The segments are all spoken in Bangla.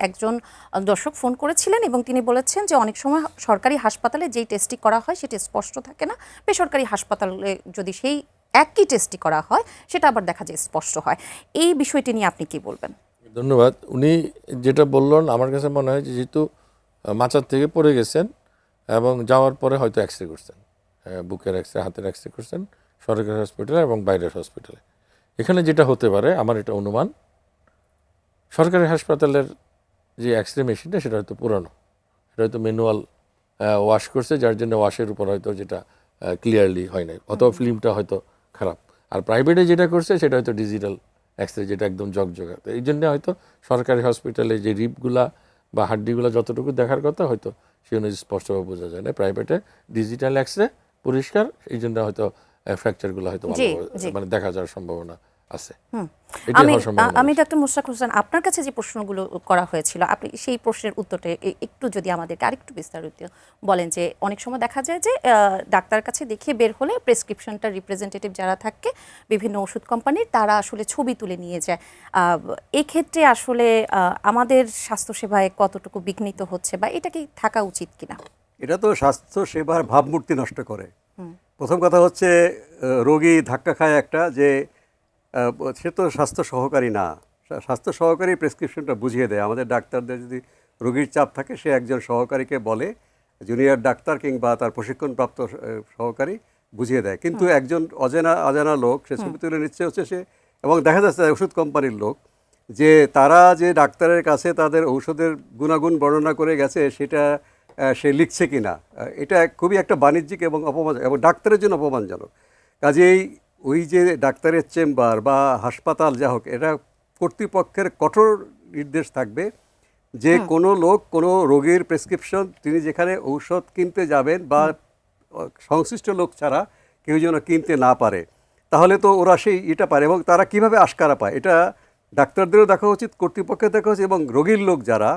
একজন দর্শক ফোন করেছিলেন এবং তিনি বলেছেন যে অনেক সময় সরকারি হাসপাতালে যেই টেস্টটি করা হয় সেটি স্পষ্ট থাকে না, বেসরকারি হাসপাতালে যদি সেই একই টেস্টটি করা হয় সেটা আবার দেখা যায় স্পষ্ট হয়। এই বিষয়টি নিয়ে আপনি কি বলবেন? ধন্যবাদ। উনি যেটা বললেন আমার কাছে মনে হয় যে যেহেতু মাচার থেকে পড়ে গেছেন এবং যাওয়ার পরে হয়তো এক্সরে করছেন, বুকের এক্সরে, হাতের এক্সরে করছেন সরকারি হসপিটালে এবং বাইরের হসপিটালে। এখানে যেটা হতে পারে আমার এটা অনুমান, সরকারি হাসপাতালের যে এক্সরে মেশিনটা সেটা হয়তো পুরানো, এটা হয়তো ম্যানুয়াল ওয়াশ করছে, যার জন্য ওয়াশের উপর হয়তো যেটা ক্লিয়ারলি হয় নাই, অথবা ফিল্মটা হয়তো খারাপ। আর প্রাইভেটে যেটা করছে সেটা হয়তো ডিজিটাল এক্সরে, যেটা একদম জগজগা। তো এই জন্য হয়তো সরকারি হসপিটালে যে রিপগুলা বা হাড্ডিগুলা যতটুকু দেখার কথা হয়তো সে অনুযায়ী স্পষ্টভাবে বোঝা যায় না। প্রাইভেটে ডিজিটাল এক্সরে পরিষ্কার, এই জন্য হয়তো ফ্র্যাকচারগুলো হয়তো মানে দেখা যাওয়ার সম্ভাবনা আছে। আমি ডক্টর মুশতাক হোসেন, আপনার কাছে যে প্রশ্নগুলো করা হয়েছিল, আপনি সেই প্রশ্নের উত্তরটা একটু যদি আমাদেরকে আরেকটু বিস্তারিত বলেন। যে অনেক সময় দেখা যায় যে ডাক্তার কাছে দেখিয়ে বের হলে প্রেসক্রিপশনটা রিপ্রেজেন্টেটিভ যারা থাকে বিভিন্ন ওষুধ কোম্পানির, তারা আসলে ছবি তুলে নিয়ে যায়। এক্ষেত্রে আসলে আমাদের স্বাস্থ্যসেবায় কতটুকু বিঘ্নিত হচ্ছে বা এটা কি থাকা উচিত কিনা? এটা তো স্বাস্থ্যসেবার ভাবমূর্তি নষ্ট করে। প্রথম কথা হচ্ছে রোগী ধাক্কা খায় একটা, যে সে তো স্বাস্থ্য সহকারী না, স্বাস্থ্য সহকারী প্রেসক্রিপশনটা বুঝিয়ে দেয়। আমাদের ডাক্তারদের যদি রোগীর চাপ থাকে, সে একজন সহকারীকে বলে, জুনিয়র ডাক্তার কিংবা তার প্রশিক্ষণপ্রাপ্ত সহকারী বুঝিয়ে দেয়। কিন্তু একজন অজানা লোক সে ছবি তুলে নিচ্ছে হচ্ছে সে, এবং দেখা যাচ্ছে ওষুধ কোম্পানির লোক যে তারা যে ডাক্তারের কাছে তাদের ঔষধের গুণাগুণ বর্ণনা করে গেছে সেটা সে লিখছে কিনা, এটা খুবই একটা বাণিজ্যিক এবং এবং ডাক্তারের জন্য অপমানজনক। কাজেই ওই যে ডাক্তারের চেম্বার বা হাসপাতাল যা হোক, এটা কর্তৃপক্ষের কঠোর নির্দেশ থাকবে যে কোনো লোক কোনো রোগীর প্রেসক্রিপশন তিনি যেখানে ঔষধ কিনতে যাবেন বা সংশ্লিষ্ট লোক ছাড়া কেউ যেন কিনতে না পারে। তাহলে তো ওরা সেই এটা পারে, এবং তারা কিভাবে আশকারা পায় এটা ডাক্তারদেরও দেখা উচিত, কর্তৃপক্ষের দেখা উচিত, এবং রোগীর লোক যারা,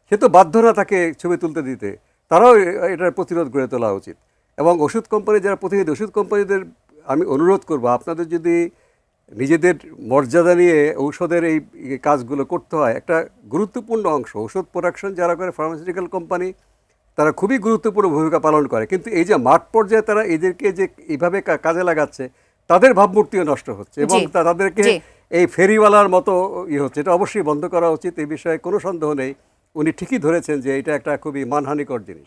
সে তো বাধ্য না তাকে ছবি তুলতে দিতে, তারাও এটার প্রতিরোধ গড়ে তোলা উচিত। এবং ওষুধ কোম্পানি যারা প্রতিনিধি, ওষুধ কোম্পানিদের আমি অনুরোধ করব, আপনাদের যদি নিজেদের মর্যাদা নিয়ে ঔষধের এই কাজগুলো করতে হয়, একটা গুরুত্বপূর্ণ অংশ ওষুধ প্রোডাকশন যারা করে ফার্মাসিউটিক্যাল কোম্পানি, তারা খুবই গুরুত্বপূর্ণ ভূমিকা পালন করে। কিন্তু এই যে মাঠ পর্যায়ে তারা এদেরকে যে এইভাবে কাজে লাগাচ্ছে, তাদের ভাবমূর্তিও নষ্ট হচ্ছে এবং তাদেরকে এই ফেরিওয়ালার মতো হচ্ছে। এটা অবশ্যই বন্ধ করা উচিত, এই বিষয়ে কোনো সন্দেহ নেই। উনি ঠিকই ধরেছেন যে এটা একটা খুবই মানহানিকর জিনিস।